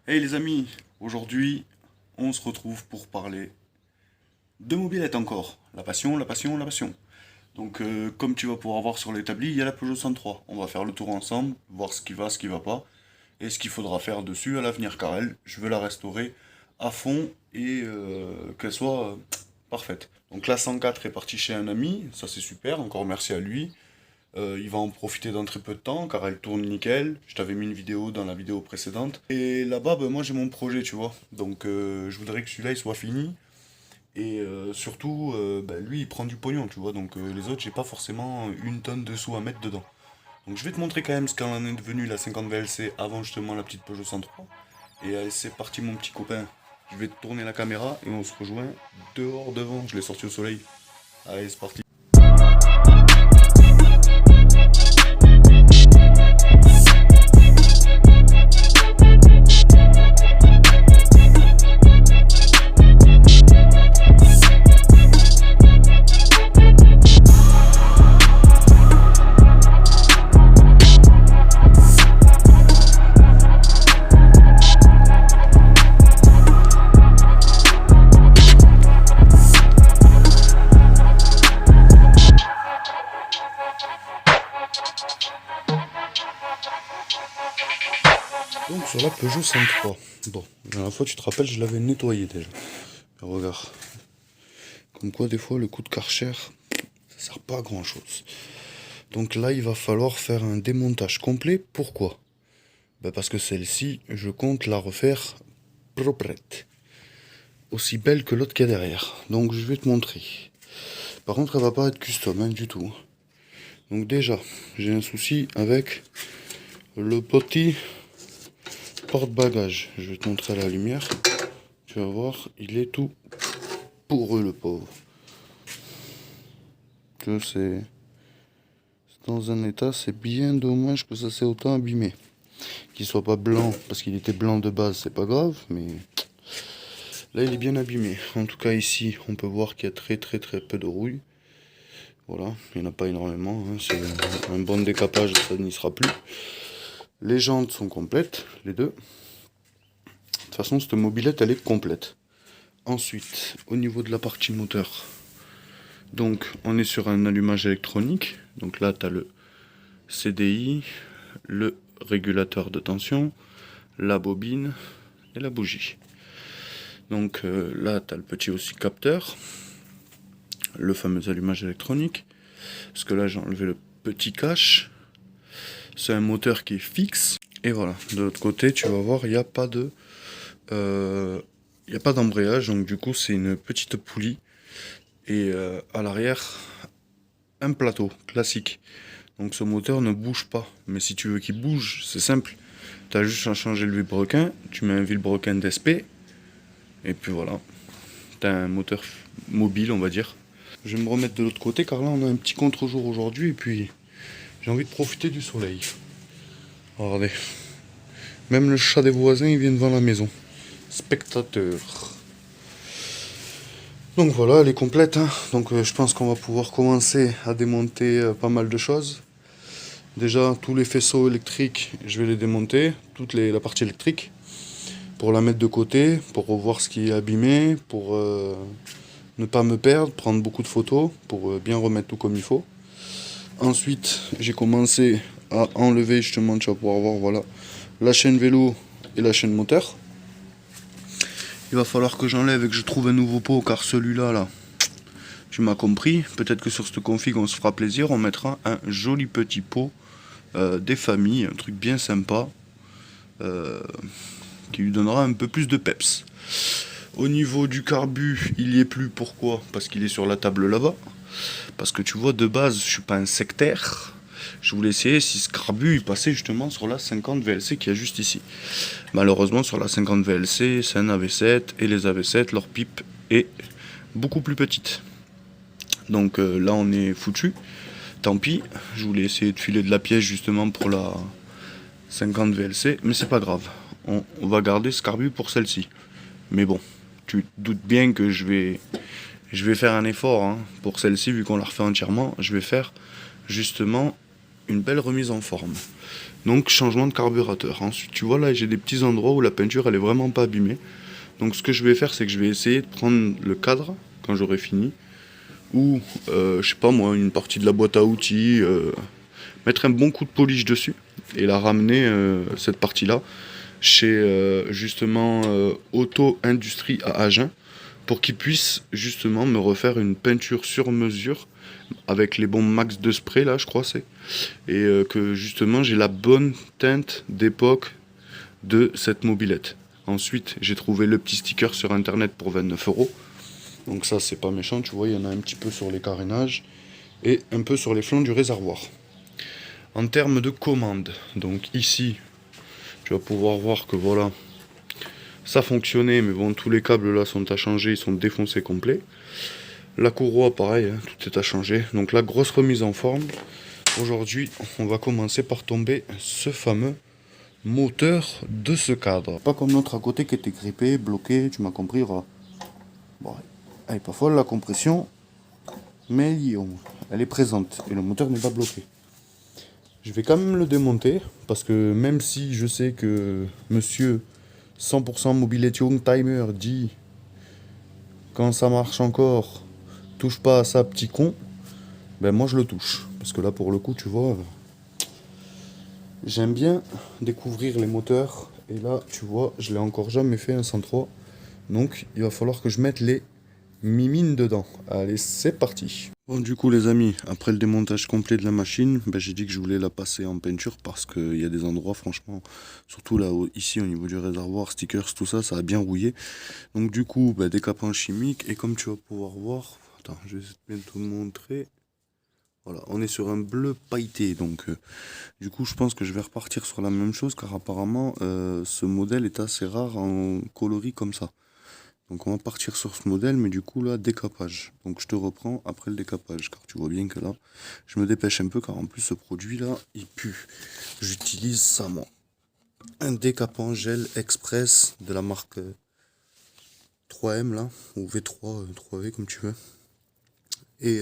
Hey les amis, aujourd'hui on se retrouve pour parler de mobilette encore. La passion, la passion, la passion. Donc comme tu vas pouvoir voir sur l'établi, il y a la Peugeot 103. On va faire le tour ensemble, voir ce qui va pas, et ce qu'il faudra faire dessus à l'avenir, car elle, je veux la restaurer à fond et qu'elle soit parfaite. Donc la 104 est partie chez un ami, ça c'est super, encore merci à lui. Il va en profiter dans très peu de temps car elle tourne nickel. Je t'avais mis une vidéo dans la vidéo précédente. Et là-bas, ben, moi j'ai mon projet, tu vois. Donc je voudrais que celui-là il soit fini. Et surtout, ben, lui il prend du pognon, tu vois. Donc les autres, j'ai pas forcément une tonne de sous à mettre dedans. Donc je vais te montrer quand même ce qu'en est devenu la 50 VLC avant justement la petite Peugeot 103. Et allez, c'est parti mon petit copain. Je vais te tourner la caméra et on se rejoint dehors devant. Je l'ai sorti au soleil. Allez, c'est parti. Donc sur la Peugeot 103. Bon, la dernière fois tu te rappelles, je l'avais nettoyé déjà. Mais regarde. Comme quoi des fois le coup de Karcher, ça sert pas à grand chose. Donc là il va falloir faire un démontage complet. Pourquoi? Ben parce que celle-ci, je compte la refaire proprette. Aussi belle que l'autre qu'il y a derrière. Donc je vais te montrer. Par contre elle va pas être custom hein, du tout. Donc déjà, j'ai un souci avec le petit porte-bagages. Je vais te montrer à la lumière. Tu vas voir, il est tout pourreux le pauvre. Que c'est dans un état, c'est bien dommage que ça s'est autant abîmé. Qu'il soit pas blanc, parce qu'il était blanc de base, c'est pas grave, mais là il est bien abîmé. En tout cas ici, on peut voir qu'il y a très peu de rouille. Voilà, il n'y en a pas énormément, hein. C'est un bon décapage, ça n'y sera plus. Les jantes sont complètes, les deux. De toute façon, cette mobilette, elle est complète. Ensuite, au niveau de la partie moteur, donc on est sur un allumage électronique. Donc là, tu as le CDI, le régulateur de tension, la bobine et la bougie. Donc là, tu as le petit aussi capteur, le fameux allumage électronique. Parce que là, j'ai enlevé le petit cache. C'est un moteur qui est fixe. Et voilà, de l'autre côté, tu vas voir, il n'y a pas de... il n'y a pas d'embrayage, donc du coup c'est une petite poulie. Et à l'arrière, un plateau classique. Donc ce moteur ne bouge pas. Mais si tu veux qu'il bouge, c'est simple. Tu as juste à changer le vilebrequin, tu mets un vilebrequin d'SP, et puis voilà. Tu as un moteur mobile, on va dire. Je vais me remettre de l'autre côté, car là on a un petit contre-jour aujourd'hui, et puis j'ai envie de profiter du soleil. Regardez. Même le chat des voisins, il vient devant la maison. Spectateur. Donc voilà, elle est complète, hein. Donc je pense qu'on va pouvoir commencer à démonter pas mal de choses. Déjà, tous les faisceaux électriques, je vais les démonter, la partie électrique, pour la mettre de côté, pour revoir ce qui est abîmé, pour ne pas me perdre, prendre beaucoup de photos, pour bien remettre tout comme il faut. Ensuite, j'ai commencé à enlever, justement, tu vas pouvoir voir, voilà, la chaîne vélo et la chaîne moteur. Il va falloir que j'enlève et que je trouve un nouveau pot, car celui-là, là, tu m'as compris. Peut-être que sur cette config, on se fera plaisir. On mettra un joli petit pot des familles, un truc bien sympa, qui lui donnera un peu plus de peps. Au niveau du carbu, il y est plus. Pourquoi? Parce qu'il est sur la table là-bas. Parce que tu vois, de base, je suis pas un sectaire. Je voulais essayer si ce carbu il passait justement sur la 50 VLC qui est juste ici. Malheureusement sur la 50 VLC c'est un AV7 et les AV7 leur pipe est beaucoup plus petite. Donc là on est foutu. Tant pis, je voulais essayer de filer de la pièce justement pour la 50 VLC, mais c'est pas grave. On va garder ce carbu pour celle-ci. Mais bon, tu te doutes bien que je vais faire un effort hein, pour celle-ci vu qu'on la refait entièrement. Je vais faire justement une belle remise en forme. Donc changement de carburateur. Ensuite tu vois là j'ai des petits endroits où la peinture elle est vraiment pas abîmée. Donc ce que je vais faire c'est que je vais essayer de prendre le cadre quand j'aurai fini. Ou je sais pas moi, une partie de la boîte à outils, mettre un bon coup de polish dessus et la ramener cette partie là chez justement Auto Industrie à Agen pour qu'ils puissent justement me refaire une peinture sur mesure avec les bons max de spray là je crois c'est et que justement j'ai la bonne teinte d'époque de cette mobilette. Ensuite j'ai trouvé le petit sticker sur internet pour 29 €. Donc ça c'est pas méchant, tu vois, il y en a un petit peu sur les carénages et un peu sur les flancs du réservoir. En termes de commande, donc ici tu vas pouvoir voir que voilà, ça fonctionnait, mais bon tous les câbles là sont à changer, ils sont défoncés complets. La courroie pareil, hein, tout est à changer. Donc la grosse remise en forme. Aujourd'hui on va commencer par tomber ce fameux moteur de ce cadre. Pas comme l'autre à côté qui était grippé, bloqué, tu m'as compris. Bon, elle est pas folle la compression, mais elle est présente et le moteur n'est pas bloqué. Je vais quand même le démonter parce que même si je sais que monsieur 100% Mobilette Young Timer dit quand ça marche encore, touche pas à ça petit con, ben moi je le touche. Parce que là pour le coup tu vois, j'aime bien découvrir les moteurs et là tu vois je l'ai encore jamais fait un 103. Donc il va falloir que je mette les mimines dedans. Allez, c'est parti. Bon, du coup les amis, après le démontage complet de la machine, ben, j'ai dit que je voulais la passer en peinture parce qu'il y a des endroits franchement, surtout là ici au niveau du réservoir, stickers, tout ça, ça a bien rouillé. Donc du coup, ben, décapant chimique et comme tu vas pouvoir voir, attends, je vais bien te montrer. Voilà, on est sur un bleu pailleté, donc du coup je pense que je vais repartir sur la même chose car apparemment ce modèle est assez rare en coloris comme ça. Donc on va partir sur ce modèle, mais du coup là, décapage. Donc je te reprends après le décapage, car tu vois bien que là, je me dépêche un peu, car en plus ce produit là, il pue. J'utilise ça moi. Un décapant gel express de la marque 3M là, ou V3, 3V comme tu veux. Et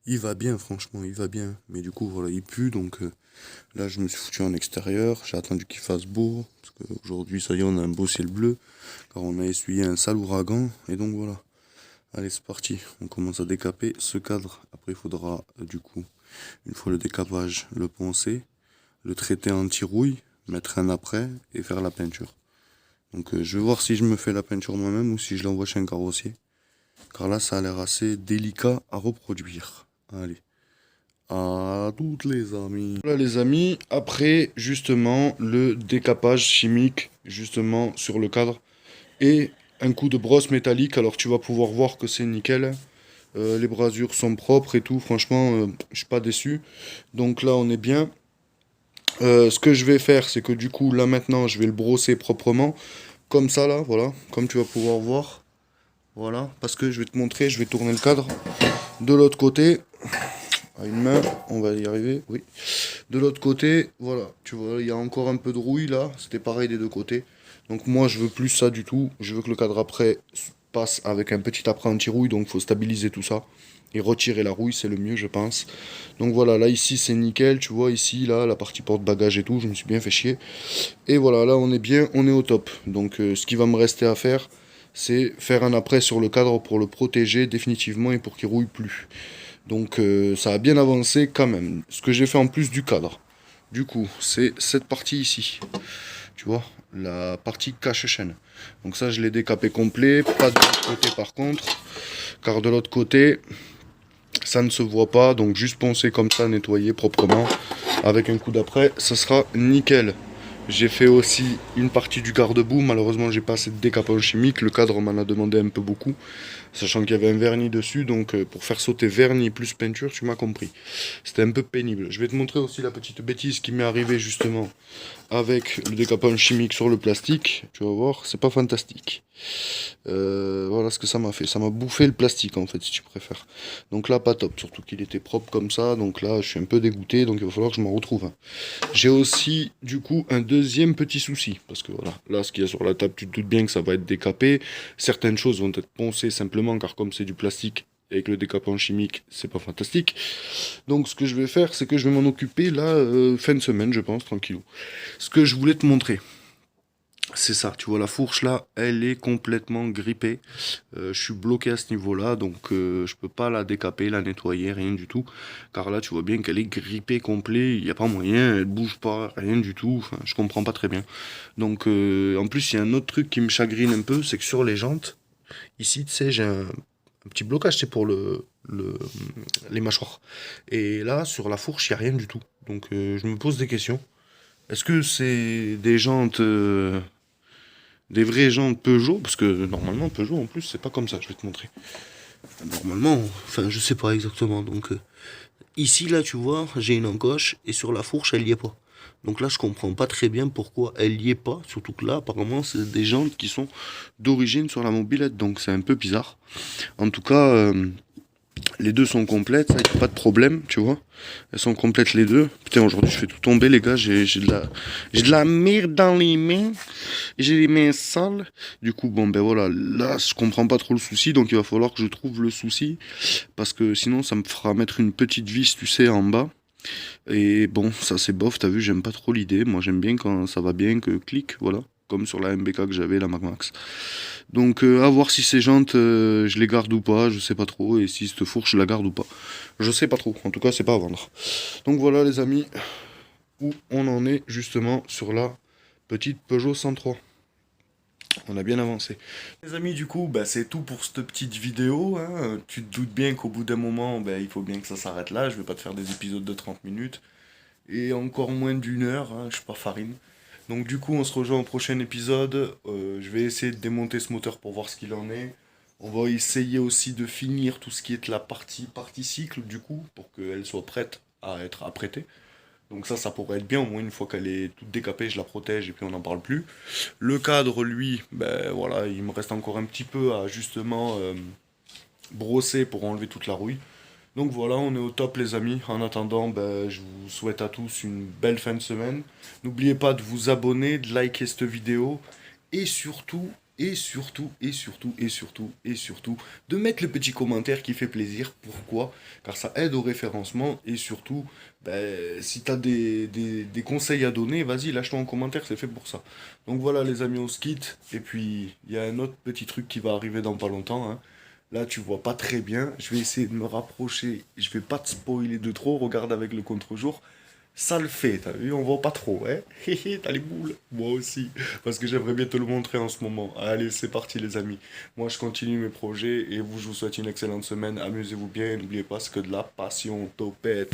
il va bien, franchement, il va bien. Mais du coup voilà, il pue, donc là je me suis foutu en extérieur, j'ai attendu qu'il fasse beau, parce qu'aujourd'hui ça y est on a un beau ciel bleu, car on a essuyé un sale ouragan, et donc voilà. Allez c'est parti, on commence à décaper ce cadre, après il faudra du coup, une fois le décapage, le poncer, le traiter anti-rouille, mettre un après, et faire la peinture. Donc je vais voir si je me fais la peinture moi-même, ou si je l'envoie chez un carrossier, car là ça a l'air assez délicat à reproduire. Allez. À toutes les amis. Voilà les amis, après justement le décapage chimique justement sur le cadre et un coup de brosse métallique, alors tu vas pouvoir voir que c'est nickel. Les brasures sont propres et tout, franchement je suis pas déçu. Donc là on est bien. Ce que je vais faire c'est que du coup là maintenant je vais le brosser proprement. Comme ça là, voilà, comme tu vas pouvoir voir. Voilà, parce que je vais te montrer, je vais tourner le cadre de l'autre côté. À une main, on va y arriver, oui. De l'autre côté, voilà, tu vois, il y a encore un peu de rouille là, c'était pareil des deux côtés. Donc moi je veux plus ça du tout, je veux que le cadre après passe avec un petit après anti-rouille, donc il faut stabiliser tout ça. Et retirer la rouille, c'est le mieux je pense. Donc voilà, là ici c'est nickel, tu vois ici, là, la partie porte-bagages et tout, je me suis bien fait chier. Et voilà, là on est bien, on est au top. Donc ce qui va me rester à faire, c'est faire un après sur le cadre pour le protéger définitivement et pour qu'il rouille plus. Donc ça a bien avancé quand même. Ce que j'ai fait en plus du cadre, du coup, c'est cette partie ici. Tu vois, la partie cache-chaîne. Donc ça, je l'ai décapé complet. Pas de l'autre côté par contre. Car de l'autre côté, ça ne se voit pas. Donc juste poncer comme ça, nettoyer proprement. Avec un coup d'après, ça sera nickel. J'ai fait aussi une partie du garde-boue. Malheureusement, j'ai pas assez de décapage chimique. Le cadre m'en a demandé un peu beaucoup. Sachant qu'il y avait un vernis dessus. Donc, pour faire sauter vernis plus peinture, tu m'as compris. C'était un peu pénible. Je vais te montrer aussi la petite bêtise qui m'est arrivée justement avec le décapage chimique sur le plastique. Tu vas voir, c'est pas fantastique. Voilà ce que ça m'a fait. Ça m'a bouffé le plastique en fait, si tu préfères. Donc là, pas top. Surtout qu'il était propre comme ça. Donc là, je suis un peu dégoûté. Donc il va falloir que je m'en retrouve un. J'ai aussi, du coup, un deuxième petit souci. Parce que voilà, là, ce qu'il y a sur la table, tu te doutes bien que ça va être décapé. Certaines choses vont être poncées simplement, car comme c'est du plastique, Et avec le décapant chimique, c'est pas fantastique. Donc ce que je vais faire, c'est que je vais m'en occuper là, fin de semaine, je pense, tranquillou. Ce que je voulais te montrer, c'est ça, tu vois la fourche là, elle est complètement grippée. Je suis bloqué à ce niveau-là, donc je peux pas la décaper, la nettoyer, rien du tout. Car là, tu vois bien qu'elle est grippée complet, il n'y a pas moyen, elle bouge pas, rien du tout. Enfin, je comprends pas très bien. Donc en plus, il y a un autre truc qui me chagrine un peu, c'est que sur les jantes, ici, tu sais, j'ai un petit blocage, c'est pour les mâchoires. Et là, sur la fourche, il n'y a rien du tout. Donc je me pose des questions. Est-ce que c'est des jantes, des vraies jantes Peugeot? Parce que normalement, Peugeot en plus, c'est pas comme ça, je vais te montrer. Normalement, enfin, je sais pas exactement. Donc ici, là, tu vois, j'ai une encoche et sur la fourche, elle y est pas. Donc là, je comprends pas très bien pourquoi elle y est pas. Surtout que là, apparemment, c'est des jantes qui sont d'origine sur la mobilette. Donc c'est un peu bizarre. En tout cas, les deux sont complètes, ça, y a pas de problème, tu vois. Elles sont complètes les deux. Putain, aujourd'hui, je fais tout tomber, les gars. J'ai de la merde dans les mains. J'ai les mains sales. Du coup, bon, ben voilà. Là, je comprends pas trop le souci. Donc, il va falloir que je trouve le souci. Parce que sinon, ça me fera mettre une petite vis, tu sais, en bas. Et bon, ça, c'est bof. T'as vu, j'aime pas trop l'idée. Moi, j'aime bien quand ça va bien, que clic, voilà. Comme sur la MBK que j'avais, la Mac Max. Donc à voir si ces jantes je les garde ou pas, je sais pas trop, et si cette fourche je la garde ou pas. Je sais pas trop, en tout cas c'est pas à vendre. Donc voilà les amis, où on en est justement sur la petite Peugeot 103. On a bien avancé. Les amis, du coup, bah, c'est tout pour cette petite vidéo, hein. Tu te doutes bien qu'au bout d'un moment, bah, il faut bien que ça s'arrête là. Je vais pas te faire des épisodes de 30 minutes. Et encore moins d'une heure, hein, je suis pas farine. Donc du coup, on se rejoint au prochain épisode. Je vais essayer de démonter ce moteur pour voir ce qu'il en est. On va essayer aussi de finir tout ce qui est la partie cycle, du coup, pour qu'elle soit prête à être apprêtée. Donc ça pourrait être bien, au moins une fois qu'elle est toute décapée, je la protège et puis on n'en parle plus. Le cadre, lui, ben voilà, il me reste encore un petit peu à justement brosser pour enlever toute la rouille. Donc voilà, on est au top les amis. En attendant, ben, je vous souhaite à tous une belle fin de semaine. N'oubliez pas de vous abonner, de liker cette vidéo et surtout, et surtout, et surtout, et surtout, et surtout, de mettre le petit commentaire qui fait plaisir. Pourquoi? Car ça aide au référencement et surtout, ben, si tu as des conseils à donner, vas-y, lâche-toi en commentaire, c'est fait pour ça. Donc voilà les amis, on se quitte. Et puis, il y a un autre petit truc qui va arriver dans pas longtemps, hein. Là, tu vois pas très bien. Je vais essayer de me rapprocher. Je vais pas te spoiler de trop. Regarde avec le contre-jour. Ça le fait, t'as vu? On voit pas trop, hein? Hé hé, t'as les boules. Moi aussi. Parce que j'aimerais bien te le montrer en ce moment. Allez, c'est parti, les amis. Moi, je continue mes projets. Et vous, je vous souhaite une excellente semaine. Amusez-vous bien. Et n'oubliez pas, c'est que de la passion, topette.